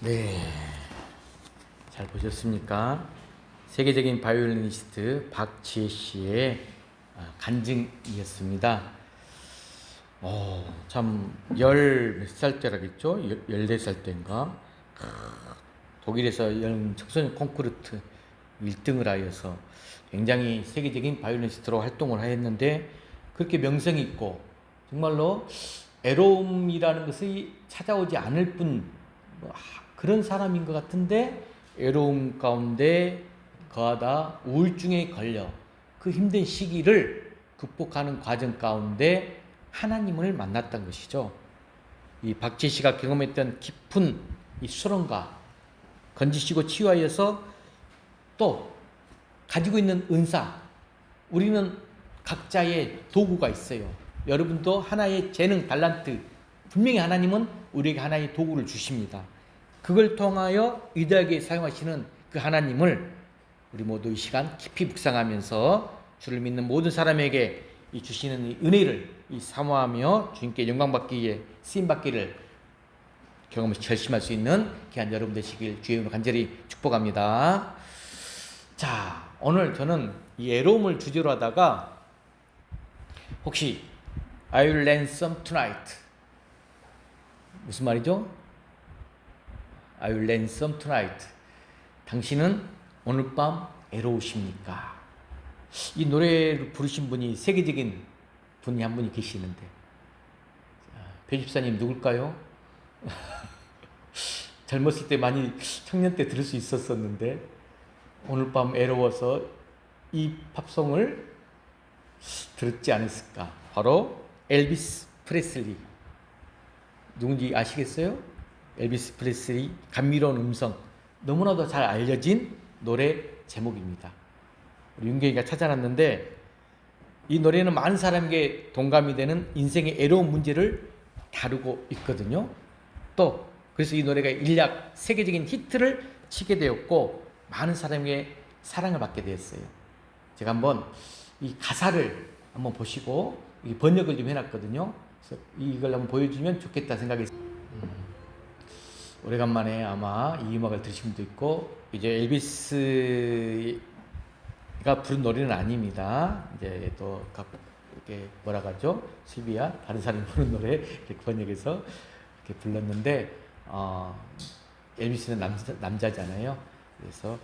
네, 잘 보셨습니까? 세계적인 바이올리니스트 박지혜 씨의 간증이었습니다. 참, 몇 살 때라겠죠? 14살 때인가? 독일에서 청소년 콩쿠르트 1등을 하여서 굉장히 세계적인 바이올리니스트로 활동을 하였는데, 그렇게 명성이 있고 정말로 애로움이라는 것이 찾아오지 않을 뿐 그런 사람인 것 같은데, 애로움 가운데 거하다 우울증에 걸려 그 힘든 시기를 극복하는 과정 가운데 하나님을 만났던 것이죠. 이 박지혜 씨가 경험했던 깊은 이 수렁과 건지시고 치유하여서 또 가지고 있는 은사, 우리는 각자의 도구가 있어요. 여러분도 하나의 재능, 달란트, 분명히 하나님은 우리에게 하나의 도구를 주십니다. 그걸 통하여 위대하게 사용하시는 그 하나님을 우리 모두 이 시간 깊이 묵상하면서 주를 믿는 모든 사람에게 이 주시는 이 은혜를 사모하며 주님께 영광받기에 쓰임받기를 경험하시 결심할 수 있는 귀한 여러분 되시길 주의 이름으로 간절히 축복합니다. 자, 오늘 저는 이 애로움을 주제로 하다가 혹시 I will learn some tonight, 무슨 말이죠? I will learn some tonight. 당신은 오늘 밤 애로우십니까? 이 노래를 부르신 분이 세계적인 분이 한 분이 계시는데, 배집사님 누굴까요? 젊었을 때 많이 청년 때 들을 수 있었었는데 오늘 밤 애로워서 이 팝송을 들었지 않았을까? 바로 엘비스 프레슬리. 누군지 아시겠어요? 엘비스 프레슬리 감미로운 음성, 너무나도 잘 알려진 노래 제목입니다. 우리 윤경이가 찾아놨는데, 이 노래는 많은 사람에게 동감이 되는 인생의 애로운 문제를 다루고 있거든요. 또 그래서 이 노래가 일약 세계적인 히트를 치게 되었고 많은 사람에게 사랑을 받게 되었어요. 제가 한번 이 가사를 한번 보시고 번역을 좀 해놨거든요. 그래서 이걸 한번 보여주면 좋겠다 생각했어요. 오래간만에 아마 이 음악을 들으신 분도 있고, 이제 엘비스가 부른 노래는 아닙니다. 이제 또 이렇게 뭐라 하죠? 시비야 다른 사람이 부른 노래 이렇게 번역해서 이렇게 불렀는데, 엘비스는 남자잖아요. 그래서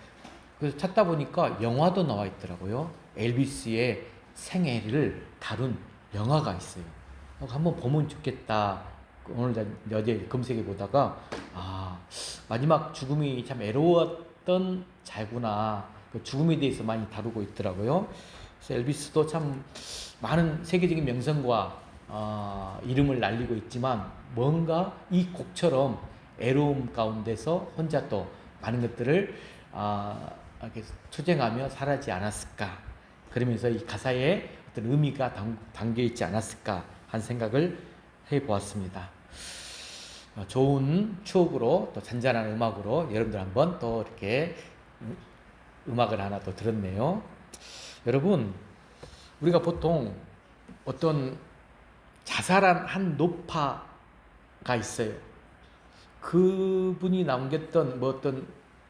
찾다 보니까 영화도 나와 있더라고요. 엘비스의 생애를 다룬 영화가 있어요. 한번 보면 좋겠다. 오늘 어제 검색해 보다가 마지막 죽음이 참 애로웠던 자구나. 그 죽음에 대해서 많이 다루고 있더라고요. 그래서 엘비스도 참 많은 세계적인 명성과 이름을 날리고 있지만 뭔가 이 곡처럼 애로움 가운데서 혼자 또 많은 것들을 이렇게 투쟁하며 살아지 않았을까. 그러면서 이 가사에 어떤 의미가 담겨 있지 않았을까 한 생각을 해보았습니다. 좋은 추억으로 또 잔잔한 음악으로 여러분들 한번 또 이렇게 음악을 하나 또 들었네요. 여러분, 우리가 보통 어떤 자살한 한 노파가 있어요. 그분이 남겼던 어떤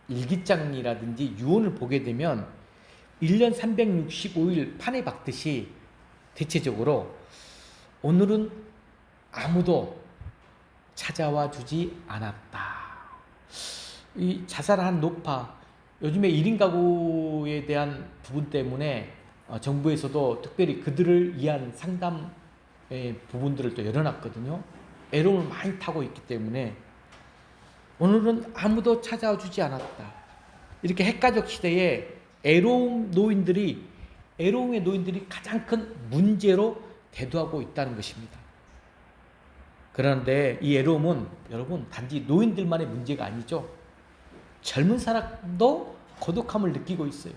일기장이라든지 유언을 보게 되면 1년 365일 판에 박듯이 대체적으로 오늘은 아무도 찾아와 주지 않았다. 이 자살한 노파, 요즘에 1인 가구에 대한 부분 때문에 정부에서도 특별히 그들을 위한 상담의 부분들을 또 열어놨거든요. 애로움을 많이 타고 있기 때문에 오늘은 아무도 찾아와 주지 않았다. 이렇게 핵가족 시대에 애로움의 노인들이 가장 큰 문제로 대두하고 있다는 것입니다. 그런데 이 애로움은 여러분 단지 노인들만의 문제가 아니죠. 젊은 사람도 고독함을 느끼고 있어요.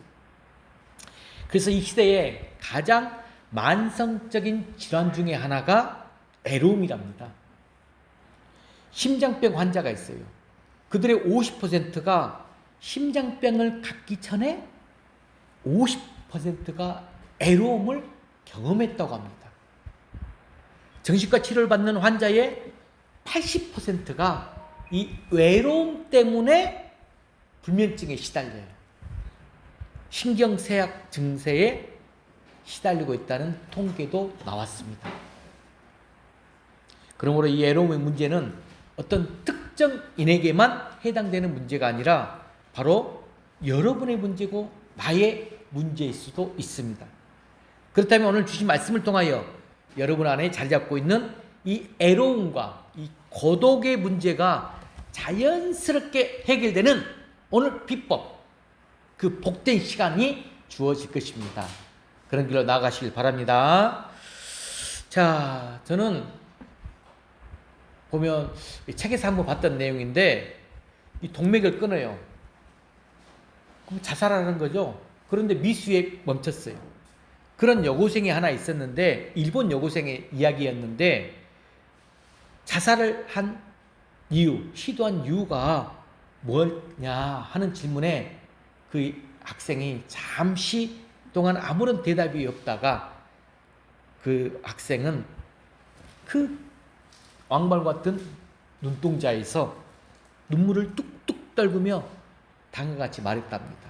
그래서 이 시대에 가장 만성적인 질환 중에 하나가 애로움이랍니다. 심장병 환자가 있어요. 그들의 50%가 심장병을 갖기 전에 50%가 애로움을 경험했다고 합니다. 정신과 치료를 받는 환자의 80%가 이 외로움 때문에 불면증에 시달려요. 신경쇠약 증세에 시달리고 있다는 통계도 나왔습니다. 그러므로 이 외로움의 문제는 어떤 특정인에게만 해당되는 문제가 아니라 바로 여러분의 문제고 나의 문제일 수도 있습니다. 그렇다면 오늘 주신 말씀을 통하여 여러분 안에 자리 잡고 있는 이 애로움과 이 고독의 문제가 자연스럽게 해결되는 오늘 비법, 그 복된 시간이 주어질 것입니다. 그런 길로 나아가시길 바랍니다. 자, 저는 보면 책에서 한번 봤던 내용인데 이 동맥을 끊어요. 그럼 자살하는 거죠. 그런데 미수에 멈췄어요. 그런 여고생이 하나 있었는데 일본 여고생의 이야기였는데 자살을 한 이유, 시도한 이유가 뭐냐 하는 질문에 그 학생이 잠시 동안 아무런 대답이 없다가 그 학생은 그 왕발 같은 눈동자에서 눈물을 뚝뚝 떨구며 다음과 같이 말했답니다.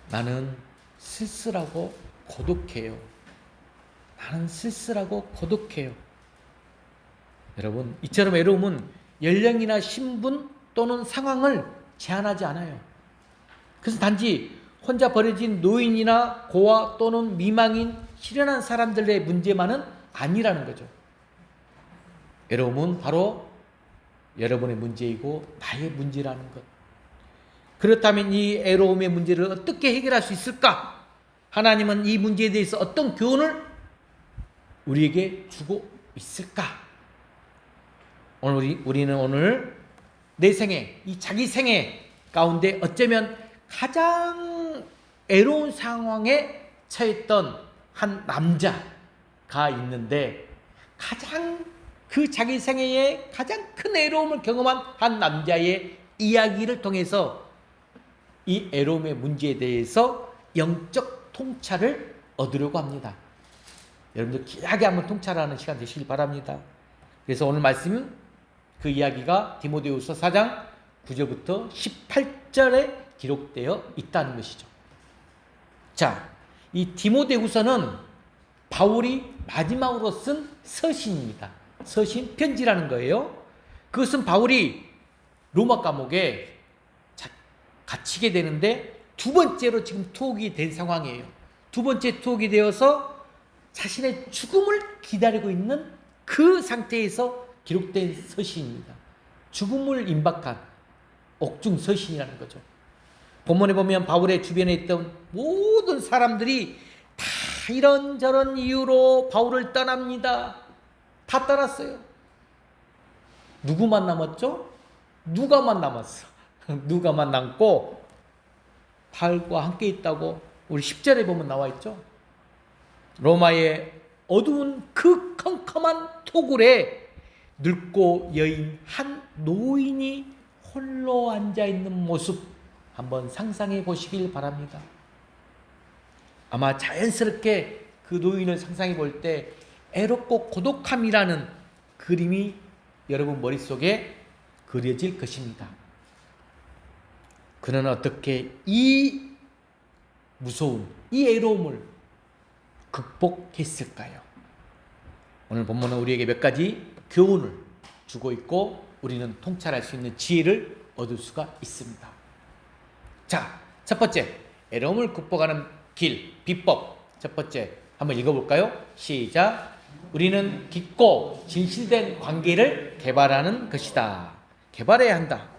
나는 쓸쓸하고 고독해요. 나는 쓸쓸하고 고독해요. 여러분, 이처럼 외로움은 연령이나 신분 또는 상황을 제한하지 않아요. 그래서 단지 혼자 버려진 노인이나 고아 또는 미망인 실현한 사람들의 문제만은 아니라는 거죠. 외로움은 바로 여러분의 문제이고 나의 문제라는 것. 그렇다면 이 외로움의 문제를 어떻게 해결할 수 있을까? 하나님은 이 문제에 대해서 어떤 교훈을 우리에게 주고 있을까? 우리는 오늘 내 생애, 이 자기 생애 가운데 어쩌면 가장 외로운 상황에 처했던 한 남자가 있는데 가장 그 자기 생애에 가장 큰 외로움을 경험한 한 남자의 이야기를 통해서 이 외로움의 문제에 대해서 영적 통찰을 얻으려고 합니다. 여러분들 귀하게 한번 통찰하는 시간 되시길 바랍니다. 그래서 오늘 말씀은 그 이야기가 디모데후서 4장 9절부터 18절에 기록되어 있다는 것이죠. 자, 이 디모데후서는 바울이 마지막으로 쓴 서신입니다. 서신 편지라는 거예요. 그것은 바울이 로마 감옥에 갇히게 되는데 두 번째로 지금 투옥이 된 상황이에요. 두 번째 투옥이 되어서 자신의 죽음을 기다리고 있는 그 상태에서 기록된 서신입니다. 죽음을 임박한 옥중 서신이라는 거죠. 본문에 보면 바울의 주변에 있던 모든 사람들이 다 이런저런 이유로 바울을 떠납니다. 다 떠났어요. 누구만 남았죠? 누가만 남았어. 누가만 남고 바울과 함께 있다고 우리 10절에 보면 나와 있죠. 로마의 어두운 그 컴컴한 토굴에 늙고 여인 한 노인이 홀로 앉아있는 모습 한번 상상해 보시길 바랍니다. 아마 자연스럽게 그 노인을 상상해 볼 때 애롭고 고독함이라는 그림이 여러분 머릿속에 그려질 것입니다. 그는 어떻게 이 무서운 이 애로움을 극복했을까요? 오늘 본문은 우리에게 몇 가지 교훈을 주고 있고 우리는 통찰할 수 있는 지혜를 얻을 수가 있습니다. 자, 첫 번째, 애로움을 극복하는 길, 비법. 첫 번째, 한번 읽어볼까요? 시작. 우리는 깊고 진실된 관계를 개발하는 것이다. 개발해야 한다.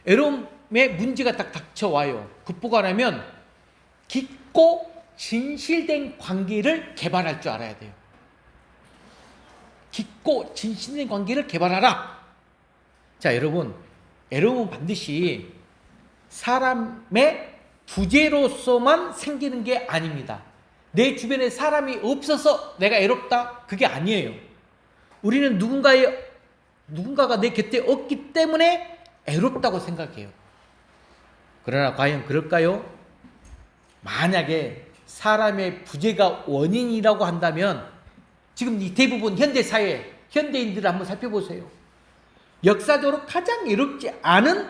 애로움의 문제가 딱 닥쳐와요. 극복하려면 깊고 진실된 관계를 개발할 줄 알아야 돼요. 깊고 진실된 관계를 개발하라. 자, 여러분, 애로움은 반드시 사람의 부재로서만 생기는 게 아닙니다. 내 주변에 사람이 없어서 내가 애롭다? 그게 아니에요. 우리는 누군가가 내 곁에 없기 때문에 애롭다고 생각해요. 그러나 과연 그럴까요? 만약에 사람의 부재가 원인이라고 한다면 지금 이 대부분 현대사회, 현대인들을 한번 살펴보세요. 역사적으로 가장 외롭지 않은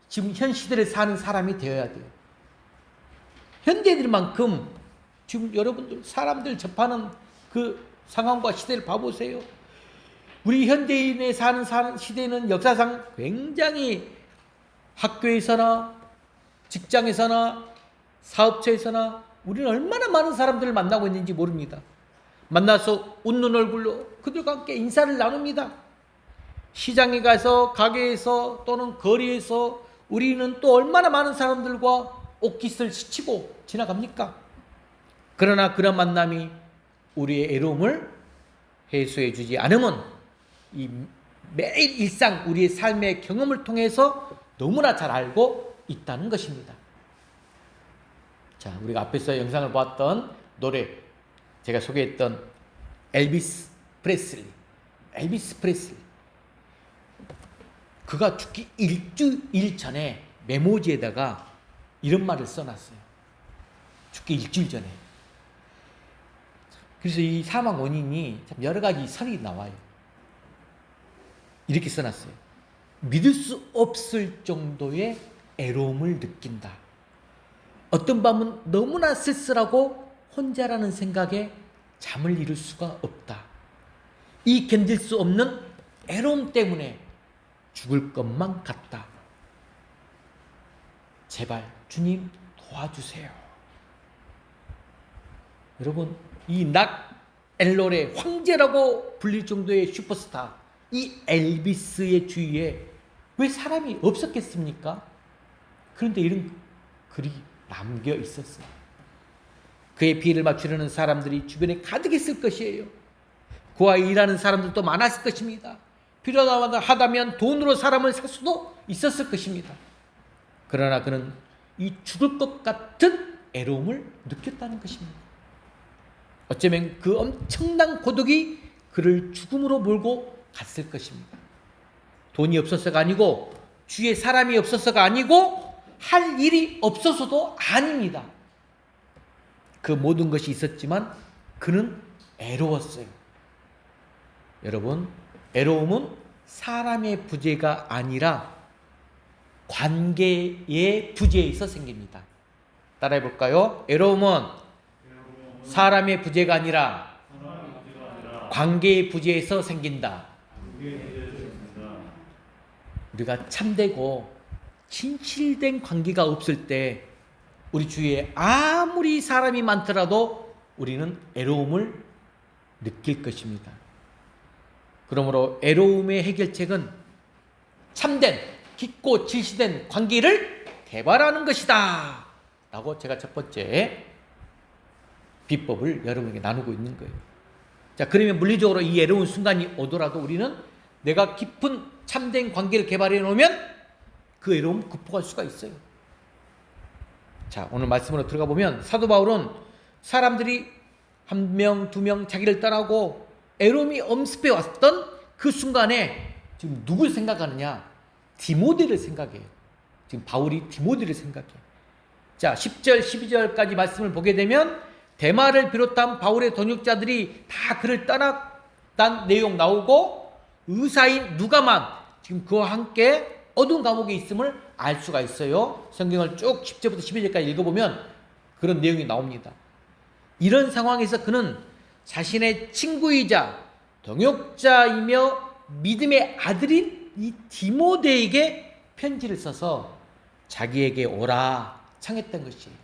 지금 현 시대를 사는 사람이 되어야 돼요. 현대인들만큼 지금 여러분들 사람들 접하는 그 상황과 시대를 봐보세요. 우리 현대인의 사는 시대는 역사상 굉장히 학교에서나 직장에서나 사업처에서나 우리는 얼마나 많은 사람들을 만나고 있는지 모릅니다. 만나서 웃는 얼굴로 그들과 함께 인사를 나눕니다. 시장에 가서 가게에서 또는 거리에서 우리는 또 얼마나 많은 사람들과 옷깃을 스치고 지나갑니까? 그러나 그런 만남이 우리의 애로움을 해소해 주지 않으면 이 매일 일상 우리의 삶의 경험을 통해서 너무나 잘 알고 있다는 것입니다. 자, 우리가 앞에서 영상을 보았던 노래, 제가 소개했던 엘비스 프레슬리. 그가 죽기 일주일 전에 메모지에다가 이런 말을 써놨어요. 죽기 일주일 전에. 그래서 이 사망 원인이 참 여러 가지 설이 나와요. 이렇게 써놨어요. 믿을 수 없을 정도의 애로움을 느낀다. 어떤 밤은 너무나 쓸쓸하고 혼자라는 생각에 잠을 이룰 수가 없다. 이 견딜 수 없는 애로움 때문에 죽을 것만 같다. 제발 주님 도와주세요. 여러분, 이 낙 엘롤의 황제라고 불릴 정도의 슈퍼스타, 이 엘비스의 주위에 왜 사람이 없었겠습니까? 그런데 이런 글이 남겨 있었어요. 그의 비를 맞추려는 사람들이 주변에 가득했을 것이에요. 그와 일하는 사람들도 많았을 것입니다. 필요하다면 돈으로 사람을 살 수도 있었을 것입니다. 그러나 그는 이 죽을 것 같은 애로움을 느꼈다는 것입니다. 어쩌면 그 엄청난 고독이 그를 죽음으로 몰고 갔을 것입니다. 돈이 없어서가 아니고 주위에 사람이 없어서가 아니고 할 일이 없어서도 아닙니다. 그 모든 것이 있었지만 그는 애로웠어요. 여러분, 애로움은 사람의 부재가 아니라 관계의 부재에서 생깁니다. 따라해 볼까요? 애로움은 사람의 부재가 아니라 관계의 부재에서 생긴다. 우리가 참되고 진실된 관계가 없을 때 우리 주위에 아무리 사람이 많더라도 우리는 애로움을 느낄 것입니다. 그러므로 애로움의 해결책은 참된, 깊고 질시된 관계를 개발하는 것이다 라고 제가 첫 번째 비법을 여러분에게 나누고 있는 거예요. 자, 그러면 물리적으로 이 애로운 순간이 오더라도 우리는 내가 깊은 참된 관계를 개발해 놓으면 그 애로움을 극복할 수가 있어요. 자, 오늘 말씀으로 들어가 보면 사도 바울은 사람들이 한 명, 두 명 자기를 떠나고 애로움이 엄습해 왔던 그 순간에 지금 누굴 생각하느냐? 디모데를 생각해요. 지금 바울이 디모데를 생각해요. 자, 10절, 12절까지 말씀을 보게 되면 데마를 비롯한 바울의 동역자들이 다 그를 떠났다는 내용 나오고 의사인 누가만 지금 그와 함께 어두운 감옥에 있음을 알 수가 있어요. 성경을 쭉 10절부터 12절까지 읽어보면 그런 내용이 나옵니다. 이런 상황에서 그는 자신의 친구이자 동역자이며 믿음의 아들인 이 디모데에게 편지를 써서 자기에게 오라 청했던 것이에요.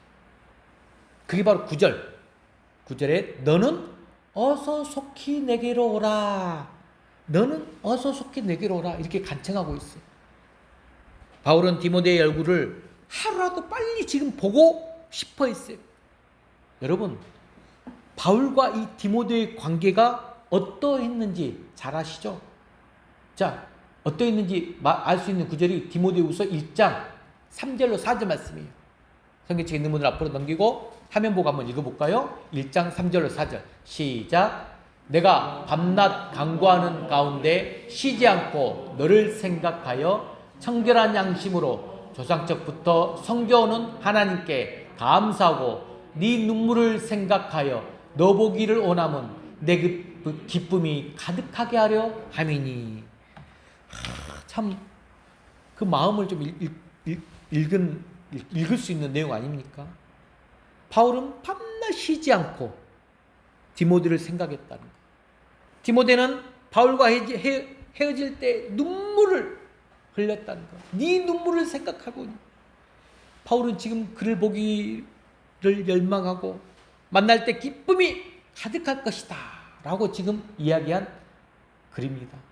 그게 바로 9절에 너는 어서 속히 내게로 오라. 너는 어서 속히 내게로 오라. 이렇게 간청하고 있어요. 바울은 디모데의 얼굴을 하루라도 빨리 지금 보고 싶어 했어요. 여러분, 바울과 이 디모데의 관계가 어떠했는지 잘 아시죠? 자, 어떠했는지 알 수 있는 구절이 디모데후서 1장 3절로 4절 말씀이에요. 성경책 있는 분들 앞으로 넘기고 화면 보고 한번 읽어볼까요? 1장 3절로 4절 시작. 내가 밤낮 간구하는 가운데 쉬지 않고 너를 생각하여 청결한 양심으로 조상적부터 섬겨오는 하나님께 감사하고 네 눈물을 생각하여 너 보기를 원함은 내 기쁨이 가득하게 하려 함이니. 참 그 마음을 좀 읽을 수 있는 내용 아닙니까? 바울은 밤낮 쉬지 않고 디모데를 생각했다는 거예요. 디모데는 바울과 헤어질 때 눈물을 흘렸다는 거예요. 네 눈물을 생각하고 바울은 지금 그를 보기를 열망하고 만날 때 기쁨이 가득할 것이다 라고 지금 이야기한 글입니다.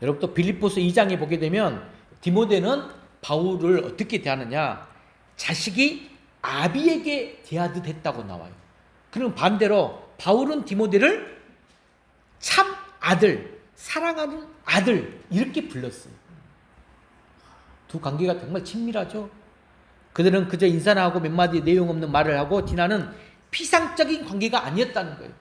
여러분 또 빌립보서 2장에 보게 되면 디모데는 바울을 어떻게 대하느냐, 자식이 아비에게 대하듯 했다고 나와요. 그럼 반대로 바울은 디모데를 참 아들, 사랑하는 아들 이렇게 불렀어요. 두 관계가 정말 친밀하죠. 그들은 그저 인사나 하고 몇 마디 내용 없는 말을 하고 지나는 피상적인 관계가 아니었다는 거예요.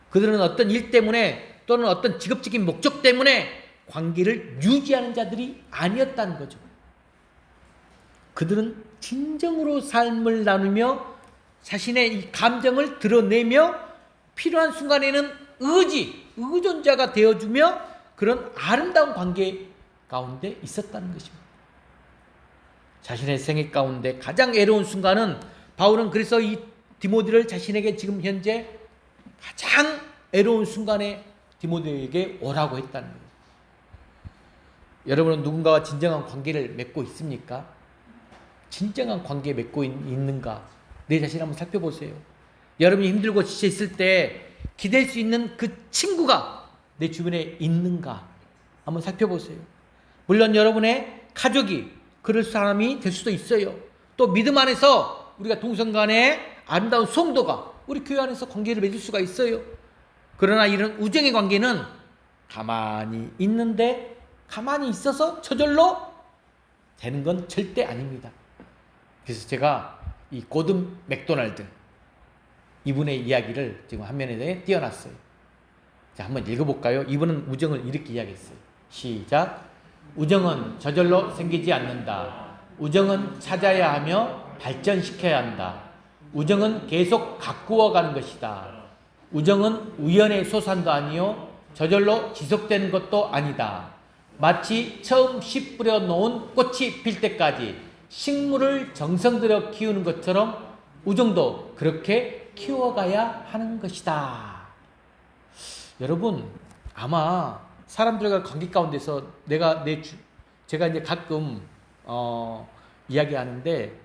그들은 어떤 일 때문에 또는 어떤 직업적인 목적 때문에 관계를 유지하는 자들이 아니었다는 거죠. 그들은 진정으로 삶을 나누며 자신의 이 감정을 드러내며 필요한 순간에는 의존자가 되어주며 그런 아름다운 관계 가운데 있었다는 것입니다. 자신의 생애 가운데 가장 애로운 순간은 바울은 그래서 이 디모데를 자신에게 지금 현재 가장 애로운 순간에 디모데에게 오라고 했다는 거예요. 여러분은 누군가와 진정한 관계를 맺고 있습니까? 진정한 관계 맺고 있는가? 내 자신 한번 살펴보세요. 여러분이 힘들고 지쳐 있을 때 기댈 수 있는 그 친구가 내 주변에 있는가? 한번 살펴보세요. 물론 여러분의 가족이 그럴 사람이 될 수도 있어요. 또 믿음 안에서 우리가 동성 간의 아름다운 성도가 우리 교회 안에서 관계를 맺을 수가 있어요. 그러나 이런 우정의 관계는 가만히 있는데 가만히 있어서 저절로 되는 건 절대 아닙니다. 그래서 제가 이 고든 맥도날드 이분의 이야기를 지금 화면에 띄워놨어요. 자, 한번 읽어볼까요? 이분은 우정을 이렇게 이야기했어요. 시작. 우정은 저절로 생기지 않는다. 우정은 찾아야 하며 발전시켜야 한다. 우정은 계속 가꾸어가는 것이다. 우정은 우연의 소산도 아니요 저절로 지속되는 것도 아니다. 마치 처음 씨 뿌려 놓은 꽃이 필 때까지 식물을 정성 들여 키우는 것처럼 우정도 그렇게 키워가야 하는 것이다. 여러분 아마 사람들과 관계 가운데서 제가 이제 가끔 이야기하는데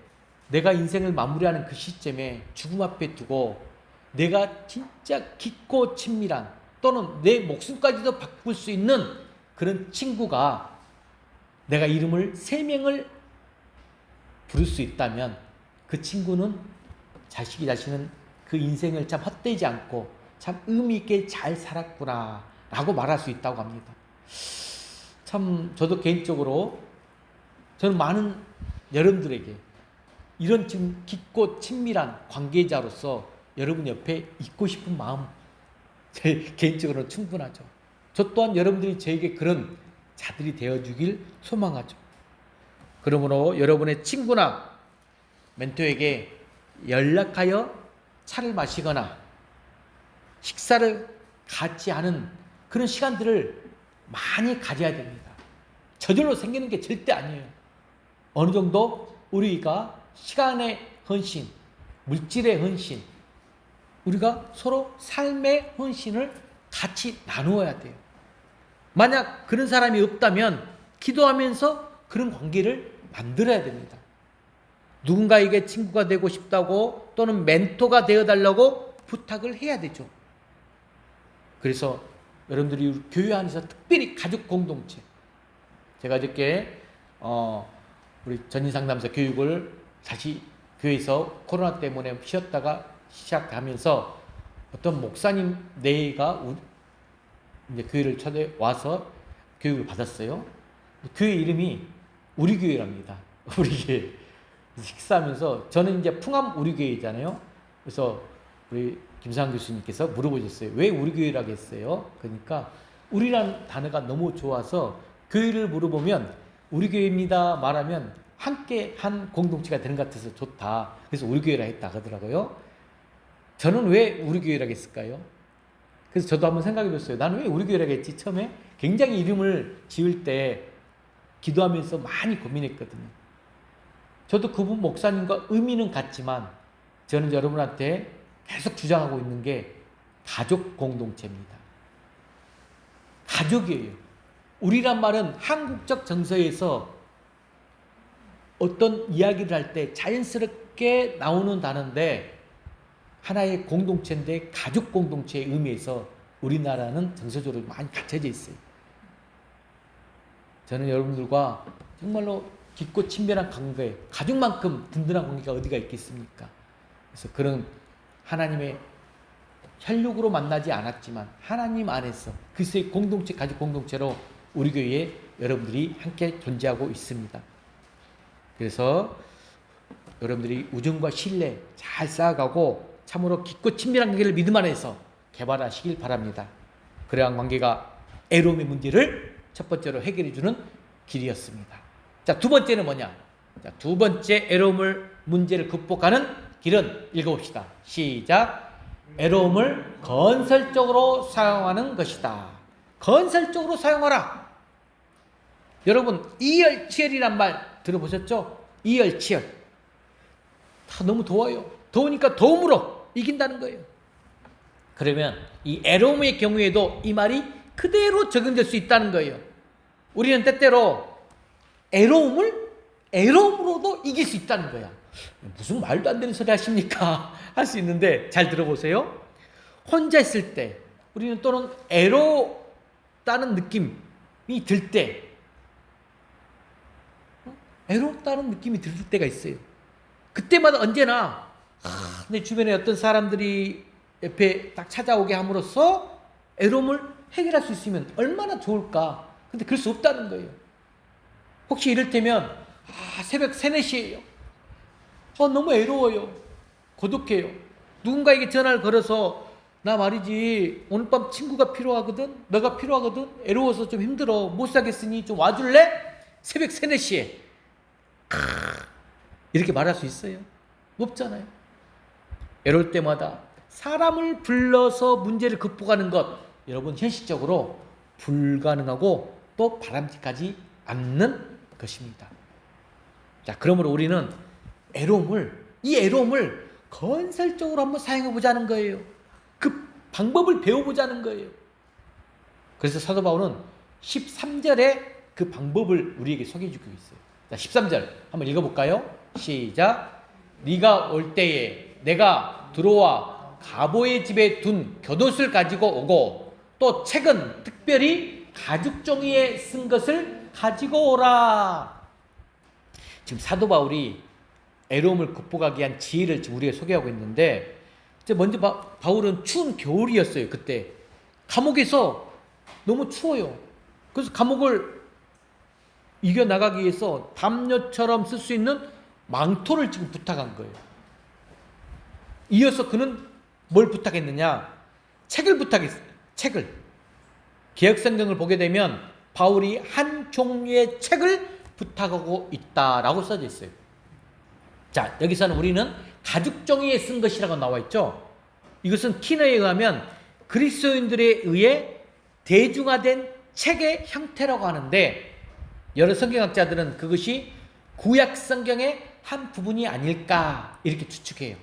내가 인생을 마무리하는 그 시점에 죽음 앞에 두고 내가 진짜 깊고 친밀한 또는 내 목숨까지도 바꿀 수 있는 그런 친구가 내가 이름을 3명을 부를 수 있다면 그 친구는 자신은 그 인생을 참 헛되지 않고 참 의미 있게 잘 살았구나 라고 말할 수 있다고 합니다. 참 저도 개인적으로 저는 많은 여러분들에게 이런 지금 깊고 친밀한 관계자로서 여러분 옆에 있고 싶은 마음 제 개인적으로는 충분하죠. 저 또한 여러분들이 저에게 그런 자들이 되어주길 소망하죠. 그러므로 여러분의 친구나 멘토에게 연락하여 차를 마시거나 식사를 같이 하는 그런 시간들을 많이 가져야 됩니다. 저절로 생기는 게 절대 아니에요. 어느 정도 우리가 시간의 헌신, 물질의 헌신, 우리가 서로 삶의 헌신을 같이 나누어야 돼요. 만약 그런 사람이 없다면 기도하면서 그런 관계를 만들어야 됩니다. 누군가에게 친구가 되고 싶다고 또는 멘토가 되어달라고 부탁을 해야 되죠. 그래서 여러분들이 교회 안에서 특별히 가족 공동체, 제가 어저께 우리 전인상담소 교육을 다시 교회에서 코로나 때문에 쉬었다가 시작하면서 어떤 목사님 네가 이제 교회를 와서 교육을 받았어요. 교회 이름이 우리 교회랍니다. 우리 교회. 식사하면서 저는 이제 풍암 우리 교회잖아요. 그래서 우리 김상환 교수님께서 물어보셨어요. 왜 우리 교회라고 했어요? 그러니까 우리라는 단어가 너무 좋아서 교회를 물어보면 우리 교회입니다 말하면 함께 한 공동체가 되는 것 같아서 좋다. 그래서 우리 교회라 했다 하더라고요. 저는 왜 우리 교회라고 했을까요? 그래서 저도 한번 생각해 봤어요. 나는 왜 우리 교회라고 했지? 처음에 굉장히 이름을 지을 때 기도하면서 많이 고민했거든요. 저도 그분 목사님과 의미는 같지만 저는 여러분한테 계속 주장하고 있는 게 가족 공동체입니다. 가족이에요. 우리란 말은 한국적 정서에서 어떤 이야기를 할 때 자연스럽게 나오는 단어인데 하나의 공동체인데 가족 공동체의 의미에서 우리나라는 정서적으로 많이 갖춰져 있어요. 저는 여러분들과 정말로 깊고 친밀한 관계, 가족만큼 든든한 관계가 어디가 있겠습니까? 그래서 그런 하나님의 혈육으로 만나지 않았지만 하나님 안에서 그리스도의 공동체, 가족 공동체로 우리 교회에 여러분들이 함께 존재하고 있습니다. 그래서 여러분들이 우정과 신뢰 잘 쌓아가고 참으로 깊고 친밀한 관계를 믿음 안에서 개발하시길 바랍니다. 그러한 관계가 애로움의 문제를 첫 번째로 해결해주는 길이었습니다. 자, 두 번째는 뭐냐? 자, 두 번째 애로움을 문제를 극복하는 길은 읽어봅시다. 시작. 애로움을 건설적으로 사용하는 것이다. 건설적으로 사용하라. 여러분 이열치열이란 말 들어보셨죠? 이열치열. 다 너무 더워요. 더우니까 더움으로 이긴다는 거예요. 그러면 이 애로움의 경우에도 이 말이 그대로 적용될 수 있다는 거예요. 우리는 때때로 애로움을 애로움으로도 이길 수 있다는 거야. 무슨 말도 안 되는 소리 하십니까? 할 수 있는데 잘 들어보세요. 혼자 있을 때 우리는 또는 애롭다는 느낌이 들 때 애롭다는 느낌이 들 때가 있어요. 그때마다 언제나 내 주변에 어떤 사람들이 옆에 딱 찾아오게 함으로써 애로움을 해결할 수 있으면 얼마나 좋을까. 근데 그럴 수 없다는 거예요. 혹시 이를테면 새벽 3, 4시에요. 너무 애로워요. 고독해요. 누군가에게 전화를 걸어서 나 말이지 오늘 밤 친구가 필요하거든. 너가 필요하거든. 애로워서 좀 힘들어. 못 사겠으니 좀 와줄래? 새벽 3, 4시에 이렇게 말할 수 있어요? 없잖아요. 애로울 때마다 사람을 불러서 문제를 극복하는 것, 여러분 현실적으로 불가능하고 또 바람직하지 않는 것입니다. 자, 그러므로 우리는 이 애로움을 건설적으로 한번 사용해 보자는 거예요. 그 방법을 배워보자는 거예요. 그래서 사도 바울은 13절에 그 방법을 우리에게 소개해 주고 있어요. 자, 13절 한번 읽어볼까요? 시작. 네가 올 때에 내가 들어와 가보의 집에 둔 곁옷을 가지고 오고 또 책은 특별히 가죽 종이에 쓴 것을 가지고 오라. 지금 사도 바울이 애로움을 극복하기 위한 지혜를 지금 우리가 소개하고 있는데, 먼저 바울은 추운 겨울이었어요. 그때 감옥에서 너무 추워요. 그래서 감옥을 이겨나가기 위해서 담요처럼 쓸 수 있는 망토를 지금 부탁한 거예요. 이어서 그는 뭘 부탁했느냐? 책을 부탁했어요. 책을. 개역성경을 보게 되면 바울이 한 종류의 책을 부탁하고 있다라고 써져 있어요. 자, 여기서는 우리는 가죽 종이에 쓴 것이라고 나와 있죠. 이것은 키너에 의하면 그리스도인들에 의해 대중화된 책의 형태라고 하는데, 여러 성경학자들은 그것이 구약 성경의 한 부분이 아닐까 이렇게 추측해요.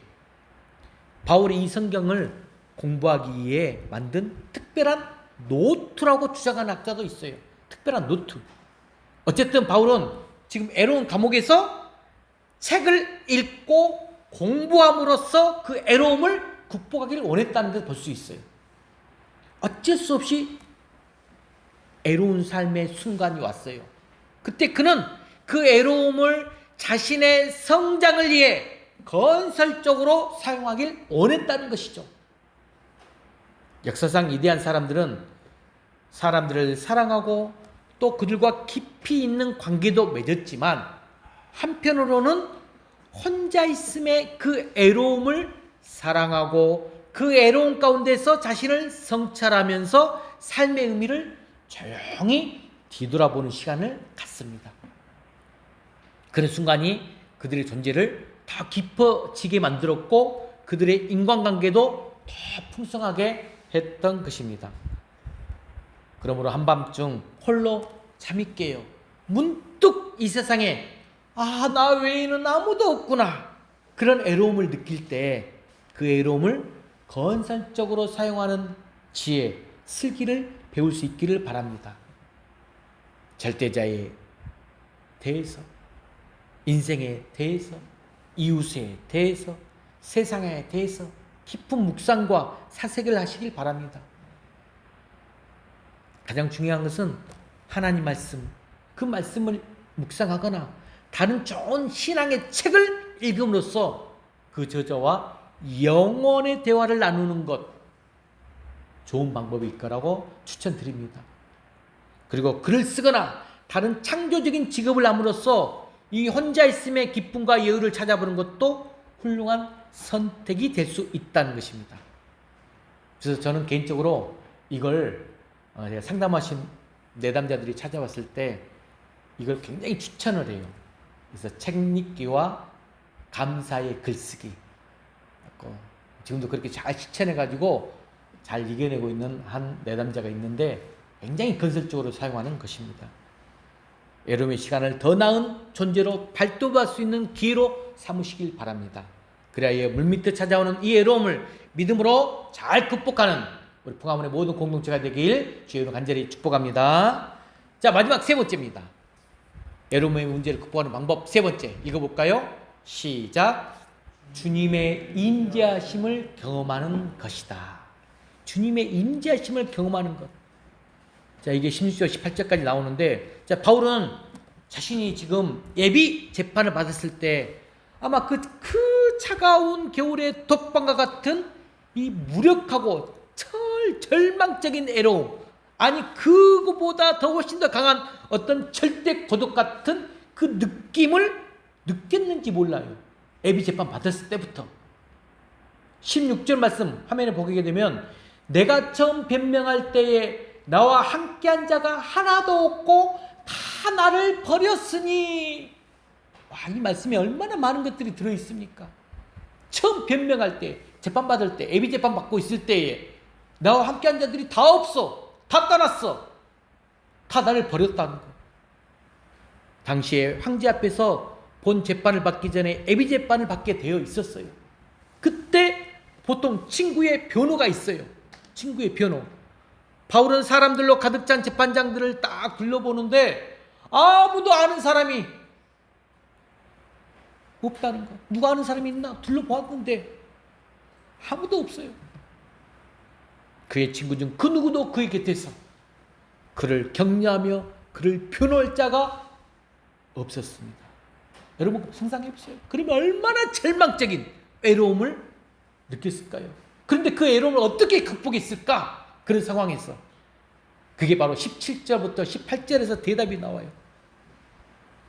바울이 이 성경을 공부하기 위해 만든 특별한 노트라고 주장하는 학자도 있어요. 특별한 노트. 어쨌든 바울은 지금 애로운 감옥에서 책을 읽고 공부함으로써 그 애로움을 극복하기를 원했다는 것을 볼 수 있어요. 어쩔 수 없이 애로운 삶의 순간이 왔어요. 그때 그는 그 애로움을 자신의 성장을 위해 건설적으로 사용하길 원했다는 것이죠. 역사상 위대한 사람들은 사람들을 사랑하고 또 그들과 깊이 있는 관계도 맺었지만, 한편으로는 혼자 있음의 그 애로움을 사랑하고 그 애로움 가운데서 자신을 성찰하면서 삶의 의미를 조용히 뒤돌아보는 시간을 갖습니다. 그런 순간이 그들의 존재를 더 깊어지게 만들었고 그들의 인간관계도 더 풍성하게 했던 것입니다. 그러므로 한밤중 홀로 잠이 깨요. 문득 이 세상에 나 외에는 아무도 없구나, 그런 애로움을 느낄 때 그 애로움을 건설적으로 사용하는 지혜, 슬기를 배울 수 있기를 바랍니다. 절대자에 대해서, 인생에 대해서, 이웃에 대해서, 세상에 대해서 깊은 묵상과 사색을 하시길 바랍니다. 가장 중요한 것은 하나님 말씀, 그 말씀을 묵상하거나 다른 좋은 신앙의 책을 읽음으로써 그 저자와 영혼의 대화를 나누는 것, 좋은 방법일 거라고 추천드립니다. 그리고 글을 쓰거나 다른 창조적인 직업을 함으로써 이 혼자 있음의 기쁨과 여유를 찾아보는 것도 훌륭한 선택이 될 수 있다는 것입니다. 그래서 저는 개인적으로 이걸 제가 상담하신 내담자들이 찾아왔을 때 이걸 굉장히 추천을 해요. 그래서 책 읽기와 감사의 글쓰기, 지금도 그렇게 잘 실천해가지고 잘 이겨내고 있는 한 내담자가 있는데 굉장히 건설적으로 사용하는 것입니다. 애로움의 시간을 더 나은 존재로 발돋할 수 있는 기회로 삼으시길 바랍니다. 그래야 물밑에 찾아오는 이 애로움을 믿음으로 잘 극복하는 우리 풍화문의 모든 공동체가 되길 주의로 간절히 축복합니다. 자, 마지막 세 번째입니다. 애로움의 문제를 극복하는 방법 세 번째 읽어볼까요? 시작. 주님의 임재하심을 경험하는 것이다. 주님의 임재하심을 경험하는 것. 자, 이게 16절 18절까지 나오는데, 자, 바울은 자신이 지금 예비 재판을 받았을 때 아마 그 차가운 겨울의 독방과 같은 이 무력하고 절망적인 애로움, 아니 그거보다 더 훨씬 더 강한 어떤 절대 고독 같은 그 느낌을 느꼈는지 몰라요. 예비 재판 받았을 때부터. 16절 말씀 화면에 보게 되면 내가 처음 변명할 때에 나와 함께한 자가 하나도 없고 다 나를 버렸으니. 와, 이 말씀에 얼마나 많은 것들이 들어있습니까? 처음 변명할 때, 재판받을 때, 예비 재판 받고 있을 때에 나와 함께한 자들이 다 없어. 다 떠났어. 다 나를 버렸다는 거. 당시에 황제 앞에서 본 재판을 받기 전에 예비 재판을 받게 되어 있었어요. 그때 보통 친구의 변호가 있어요. 친구의 변호. 바울은 사람들로 가득 찬 재판장들을 딱 둘러보는데 아무도 아는 사람이 없다는 거. 누가 아는 사람이 있나? 둘러보았는데 아무도 없어요. 그의 친구 중 그 누구도 그의 곁에서 그를 격려하며 그를 변호할 자가 없었습니다. 여러분 상상해 보세요. 그러면 얼마나 절망적인 외로움을 느꼈을까요? 그런데 그 외로움을 어떻게 극복했을까? 그런 상황에서 그게 바로 17절부터 18절에서 대답이 나와요.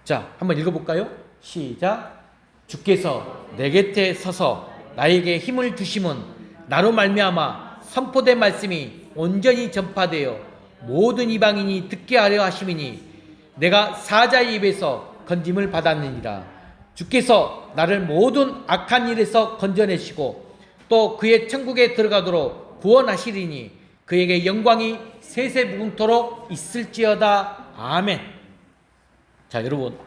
자, 한번 읽어볼까요? 시작. 주께서 내 곁에 서서 나에게 힘을 주심은 나로 말미암아 선포된 말씀이 온전히 전파되어 모든 이방인이 듣게 하려 하심이니 내가 사자의 입에서 건짐을 받았느니라. 주께서 나를 모든 악한 일에서 건져내시고 또 그의 천국에 들어가도록 구원하시리니 그에게 영광이 세세무궁토록 있을지어다. 아멘. 자, 여러분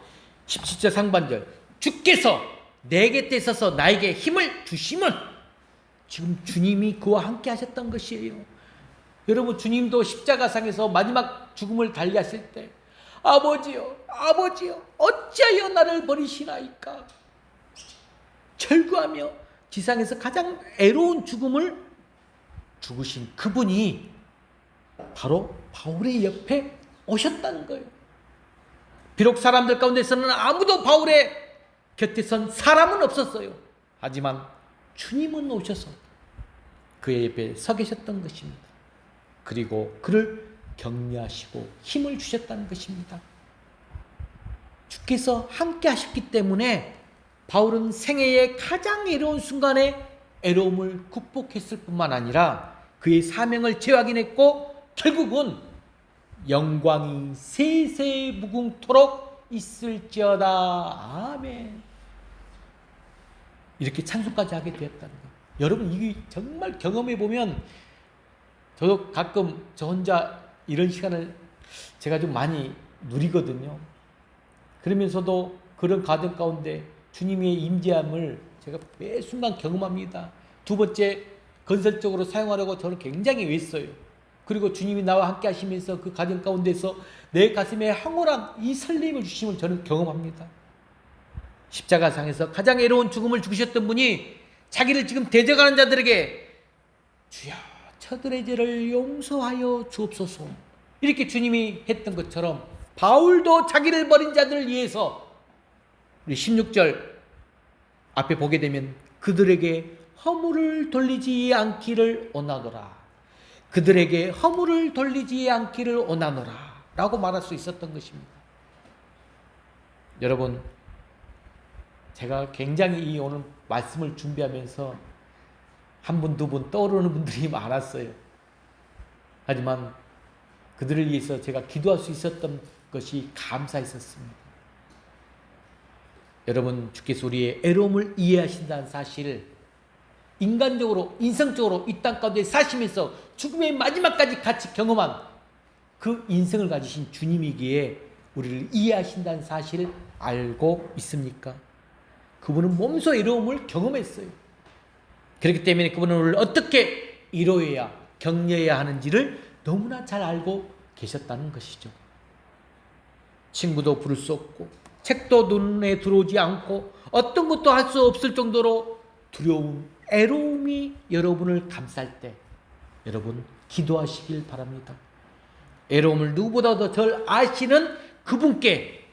17절 상반절 주께서 내 곁에 있어서 나에게 힘을 주심은, 지금 주님이 그와 함께 하셨던 것이에요. 여러분 주님도 십자가상에서 마지막 죽음을 달리하실 때 아버지여 아버지여 어찌하여 나를 버리시나이까 절구하며 지상에서 가장 애로운 죽음을 죽으신 그분이 바로 바울의 옆에 오셨다는 거예요. 비록 사람들 가운데서는 아무도 바울의 곁에 선 사람은 없었어요. 하지만 주님은 오셔서 그의 옆에 서 계셨던 것입니다. 그리고 그를 격려하시고 힘을 주셨다는 것입니다. 주께서 함께 하셨기 때문에 바울은 생애의 가장 애로운 순간에 애로움을 극복했을 뿐만 아니라 그의 사명을 재확인했고 결국은 영광이 세세무궁토록 있을지어다. 아멘. 이렇게 찬송까지 하게 되었다는 거예요. 여러분 이게 정말 경험해 보면 저도 가끔 저 혼자 이런 시간을 제가 좀 많이 누리거든요. 그러면서도 그런 과정 가운데 주님의 임재함을 제가 매 순간 경험합니다. 두 번째, 건설적으로 사용하려고 저는 굉장히 애써요. 그리고 주님이 나와 함께 하시면서 그 과정 가운데서 내 가슴에 황홀한 이 설렘을 주심을 저는 경험합니다. 십자가상에서 가장 애로운 죽음을 죽으셨던 분이 자기를 지금 대적하는 자들에게 주여 저들의 죄를 용서하여 주옵소서 이렇게 주님이 했던 것처럼 바울도 자기를 버린 자들을 위해서 우리 16절 앞에 보게 되면 그들에게 허물을 돌리지 않기를 원하노라. 그들에게 허물을 돌리지 않기를 원하노라 라고 말할 수 있었던 것입니다. 여러분, 제가 굉장히 이 오늘 말씀을 준비하면서 한 분, 두 분 떠오르는 분들이 많았어요. 하지만 그들을 위해서 제가 기도할 수 있었던 것이 감사했었습니다. 여러분, 주께서 우리의 애로움을 이해하신다는 사실, 인간적으로, 인성적으로 이 땅 가운데 사시면서 죽음의 마지막까지 같이 경험한 그 인생을 가지신 주님이기에 우리를 이해하신다는 사실을 알고 있습니까? 그분은 몸소 애로움을 경험했어요. 그렇기 때문에 그분은 우리를 어떻게 위로해야, 격려해야 하는지를 너무나 잘 알고 계셨다는 것이죠. 친구도 부를 수 없고 책도 눈에 들어오지 않고 어떤 것도 할 수 없을 정도로 두려움, 애로움이 여러분을 감쌀 때 여러분 기도하시길 바랍니다. 애로움을 누구보다도 덜 아시는 그분께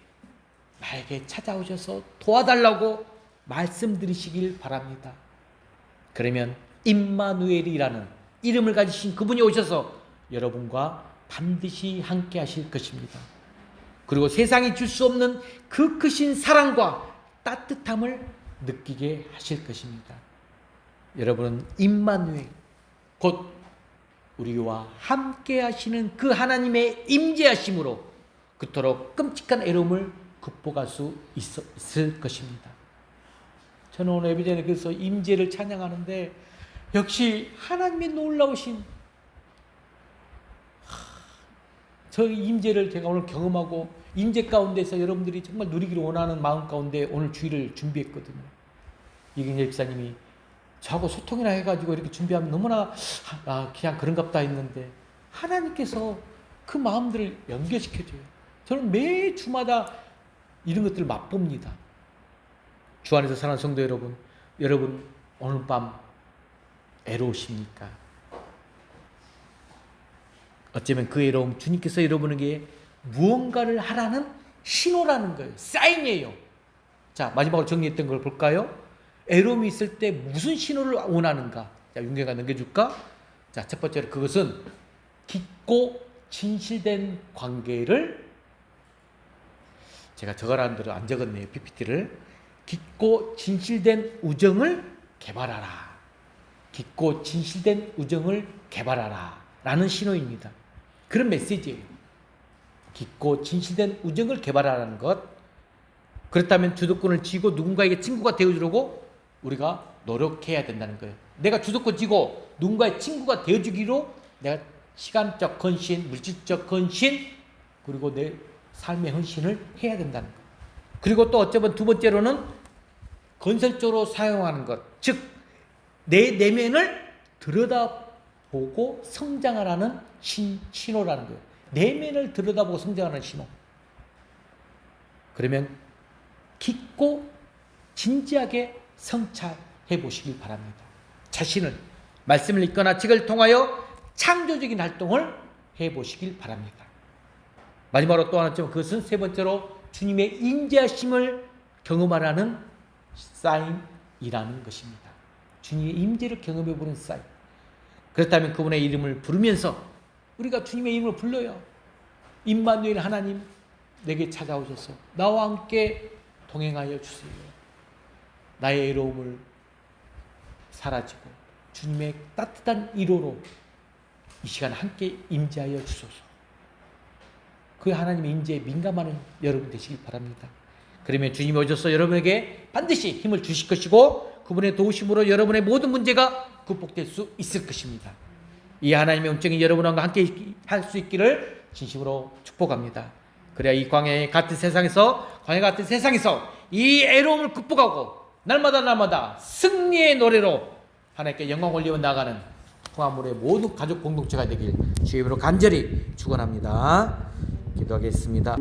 나에게 찾아오셔서 도와달라고 말씀드리시길 바랍니다. 그러면 임마누엘이라는 이름을 가지신 그분이 오셔서 여러분과 반드시 함께 하실 것입니다. 그리고 세상이 줄 수 없는 그 크신 사랑과 따뜻함을 느끼게 하실 것입니다. 여러분은 임마누엘, 곧 우리와 함께 하시는 그 하나님의 임재하심으로 그토록 끔찍한 애로움을 극복할 수 있을 것입니다. 저는 오늘 예배 전에 그래서 임재를 찬양하는데 역시 하나님의 놀라우신 저 임재를 제가 오늘 경험하고 임재 가운데서 여러분들이 정말 누리기를 원하는 마음 가운데 오늘 주일을 준비했거든요. 이경재 집사님이 저하고 소통이나 해가지고 이렇게 준비하면 너무나 그냥 그런갑다 했는데 하나님께서 그 마음들을 연결시켜줘요. 저는 매 주마다 이런 것들을 맛봅니다. 주 안에서 사랑하는 성도 여러분, 여러분 오늘 밤 애로우십니까? 어쩌면 그 애로움 주님께서 여러분에게 무언가를 하라는 신호라는 거예요. 사인이에요. 자, 마지막으로 정리했던 걸 볼까요? 애로움이 있을 때 무슨 신호를 원하는가? 자, 윤계가 넘겨줄까? 자, 첫 번째로 그것은 깊고 진실된 관계를, 제가 적어라는 대로 안 적었네요. PPT를. 깊고 진실된 우정을 개발하라. 깊고 진실된 우정을 개발하라. 라는 신호입니다. 그런 메시지예요. 깊고 진실된 우정을 개발하라는 것. 그렇다면 주도권을 쥐고 누군가에게 친구가 되어주려고 우리가 노력해야 된다는 거예요. 내가 주도권 쥐고 누군가의 친구가 되어주기로 내가 시간적 헌신, 물질적 헌신, 그리고 내 삶의 헌신을 해야 된다는 것. 그리고 또 어쩌면 두 번째로는 건설적으로 사용하는 것. 즉, 내 내면을 들여다보고 성장하라는 신호라는 거예요. 내면을 들여다보고 성장하는 신호. 그러면 깊고 진지하게 성찰해 보시길 바랍니다. 자신을, 말씀을 읽거나 책을 통하여 창조적인 활동을 해 보시길 바랍니다. 마지막으로 또 하나 좀, 그것은 세 번째로 주님의 임재하심을 경험하라는 사인이라는 것입니다. 주님의 임재를 경험해 보는 사인. 그렇다면 그분의 이름을 부르면서 우리가 주님의 이름을 불러요. 임마누엘 하나님, 내게 찾아오셔서 나와 함께 동행하여 주세요. 나의 애로움을 사라지고 주님의 따뜻한 위로로 이 시간 함께 임재하여 주소서. 그 하나님의 임재에 민감하는 여러분 되시길 바랍니다. 그러면 주님이 오셔서 여러분에게 반드시 힘을 주실 것이고 그분의 도우심으로 여러분의 모든 문제가 극복될 수 있을 것입니다. 이 하나님의 은총이 여러분과 함께 할 수 있기를 진심으로 축복합니다. 그래야 이 광야 같은 세상에서 이 애로움을 극복하고 날마다 승리의 노래로 하나님께 영광 올리며 나가는 포함물의 모든 가족 공동체가 되길 주의 이름으로 간절히 축원합니다. 기도하겠습니다.